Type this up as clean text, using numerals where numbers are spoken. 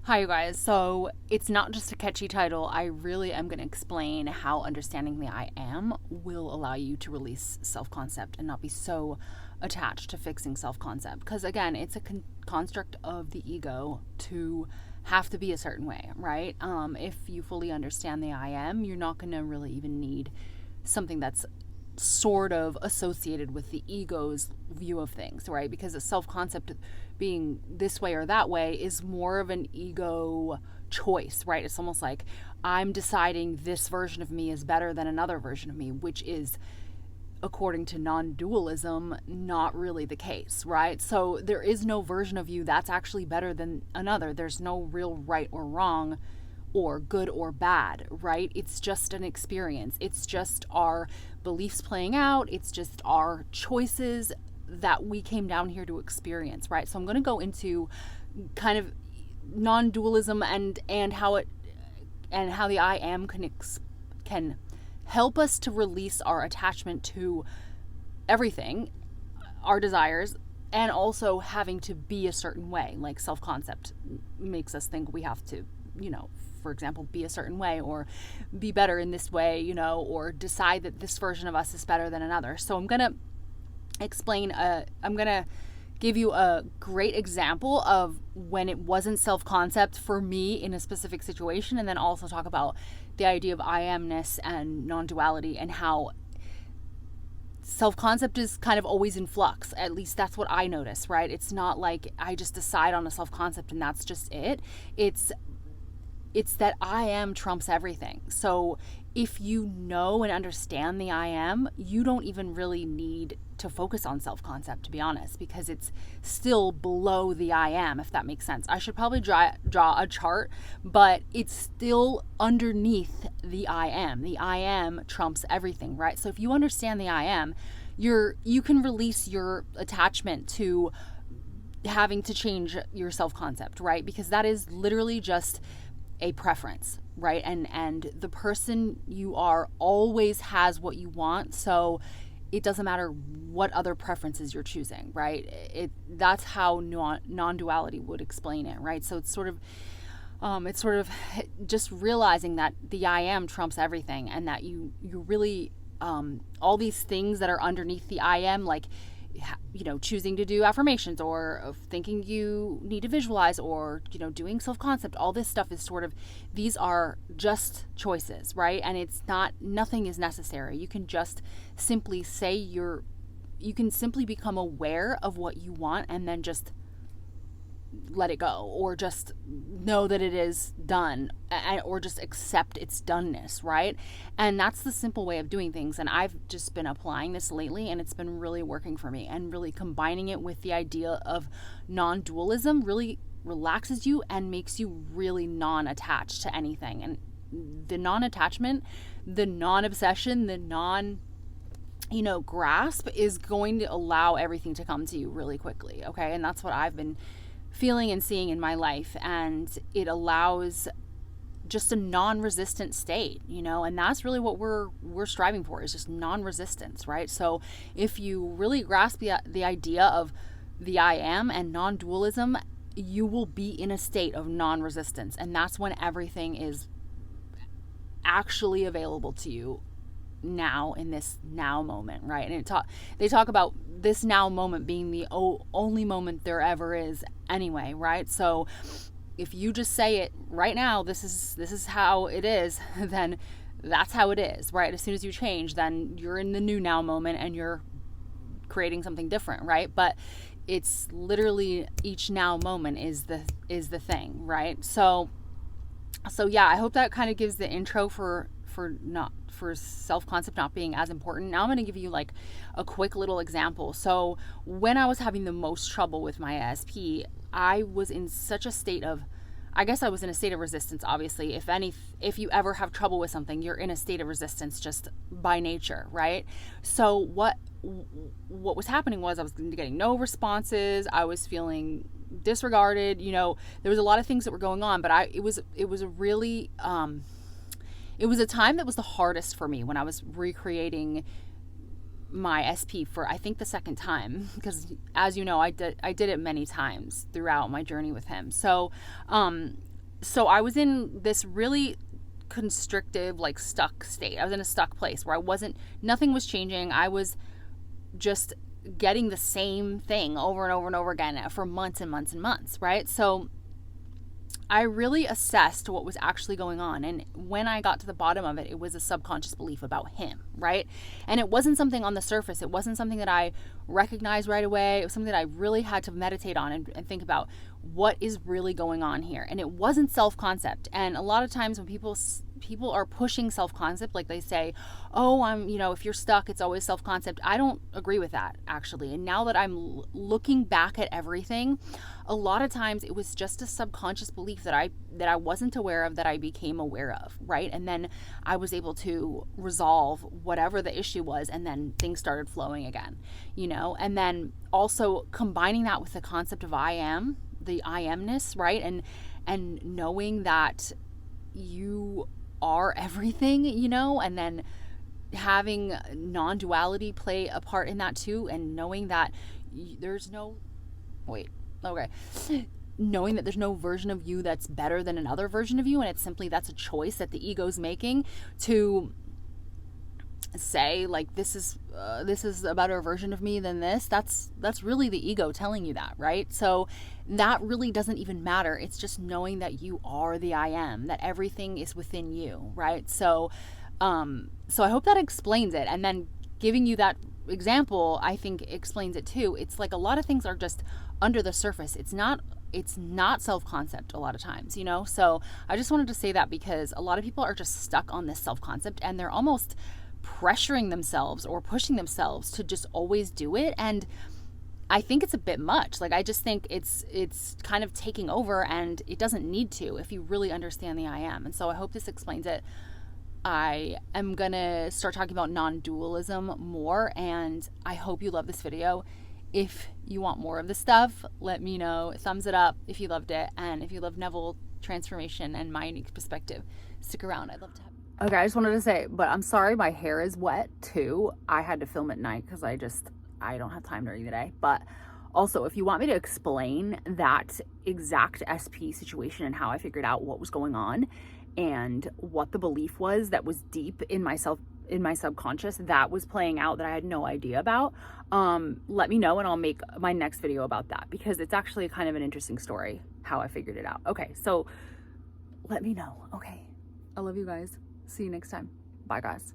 Hi, you guys. So it's not just a catchy title. I really am going to explain how understanding the I am will allow you to release self concept and not be so attached to fixing self concept. Because again, it's a construct of the ego to have to be a certain way, right? If you fully understand the I am, you're not going to really even need something that's sort of associated with the ego's view of things, right? Because a self concept being this way or that way is more of an ego choice, right? It's almost like I'm deciding this version of me is better than another version of me, which is, according to non dualism, not really the case, right? So there is no version of you that's actually better than another. There's no real right or wrong or good or bad, right? It's just an experience. It's just our beliefs playing out. It's just our choices that we came down here to experience, right? So I'm going to go into kind of non-dualism and how the I am can help us to release our attachment to everything, our desires, and also having to be a certain way. Like self-concept makes us think we have to, for example, be a certain way or be better in this way, or decide that this version of us is better than another. So I'm going to I'm going to give you a great example of when it wasn't self-concept for me in a specific situation, and then also talk about the idea of I amness and non-duality and how self-concept is kind of always in flux. At least that's what I notice, right? It's not like I just decide on a self-concept and that's just it. It's that I am trumps everything. So if you know and understand the I am, you don't even really need to focus on self-concept, to be honest, because it's still below the I am, if that makes sense. I should probably draw a chart, but it's still underneath the I am. The I am trumps everything, right? So if you understand the I am, you can release your attachment to having to change your self-concept, right? Because that is literally just a preference, right? And the person you are always has what you want, so it doesn't matter what other preferences you're choosing, right? That's how non-duality would explain it, right? So it's sort of just realizing that the I am trumps everything, and that you really all these things that are underneath the I am, like choosing to do affirmations, or thinking you need to visualize, or doing self-concept, all this stuff is sort of, these are just choices, right? And it's not, nothing is necessary. You can just simply say you can simply become aware of what you want and then just let it go, or just know that it is done, or just accept its doneness, right? And that's the simple way of doing things. And I've just been applying this lately, and it's been really working for me. And really combining it with the idea of non-dualism really relaxes you and makes you really non-attached to anything. And the non-attachment, the non-obsession, the grasp is going to allow everything to come to you really quickly, okay? And that's what I've been feeling and seeing in my life, and it allows just a non-resistant state, and that's really what we're striving for, is just non-resistance, right? So if you really grasp the idea of the I am and non-dualism, you will be in a state of non-resistance, and that's when everything is actually available to you now, in this now moment, right? And they talk about this now moment being the only moment there ever is anyway, right? So if you just say it right now, this is how it is, then that's how it is, right? As soon as you change, then you're in the new now moment and you're creating something different, right? But it's literally each now moment is the thing, right? So yeah, I hope that kind of gives the intro for self-concept not being as important. Now I'm going to give you like a quick little example. So when I was having the most trouble with my ASP, I was in such a state of, I guess I was in a state of resistance, obviously. If you ever have trouble with something, you're in a state of resistance just by nature, right? So what was happening was I was getting no responses. I was feeling disregarded. There was a lot of things that were going on, but it was a really it was a time that was the hardest for me when I was recreating my SP for, I think, the second time, because as you know, I did it many times throughout my journey with him. So so I was in this really constrictive, like stuck state. I was in a stuck place where nothing was changing. I was just getting the same thing over and over and over again for months and months and months, right? So I really assessed what was actually going on. And when I got to the bottom of it, it was a subconscious belief about him, right? And it wasn't something on the surface. It wasn't something that I recognized right away. It was something that I really had to meditate on and think about what is really going on here. And it wasn't self-concept. And a lot of times when people are pushing self-concept, like they say, oh, if you're stuck, it's always self-concept. I don't agree with that, actually. And now that I'm looking back at everything, a lot of times it was just a subconscious belief that I wasn't aware of, that I became aware of, right? And then I was able to resolve whatever the issue was, and then things started flowing again, and then also combining that with the concept of I am, the I amness, right? And knowing that you are everything, and then having non-duality play a part in that too, and knowing that knowing that there's no version of you that's better than another version of you, and it's simply that's a choice that the ego's making to say, like, this is a better version of me than this. That's really the ego telling you that, right? So that really doesn't even matter. It's just knowing that you are the I am, that everything is within you, right? So I hope that explains it. And then giving you that example, I think explains it too. It's like a lot of things are just under the surface. It's not self-concept a lot of times, So I just wanted to say that, because a lot of people are just stuck on this self-concept, and they're almost pressuring themselves or pushing themselves to just always do it. And I think it's a bit much. Like, I just think it's kind of taking over, and it doesn't need to if you really understand the I am. And so I hope this explains it. I am gonna start talking about non-dualism more, and I hope you love this video. If you want more of this stuff, let me know. Thumbs it up if you loved it, and if you love Neville transformation and my unique perspective, stick around. I'd love to have. Okay, I just wanted to say, but I'm sorry my hair is wet too. I had to film at night because I don't have time during the day. But also, if you want me to explain that exact SP situation and how I figured out what was going on and what the belief was that was deep in my subconscious that was playing out that I had no idea about, let me know, and I'll make my next video about that, because it's actually kind of an interesting story how I figured it out. Okay, so let me know. Okay, I love you guys. See you next time. Bye, guys.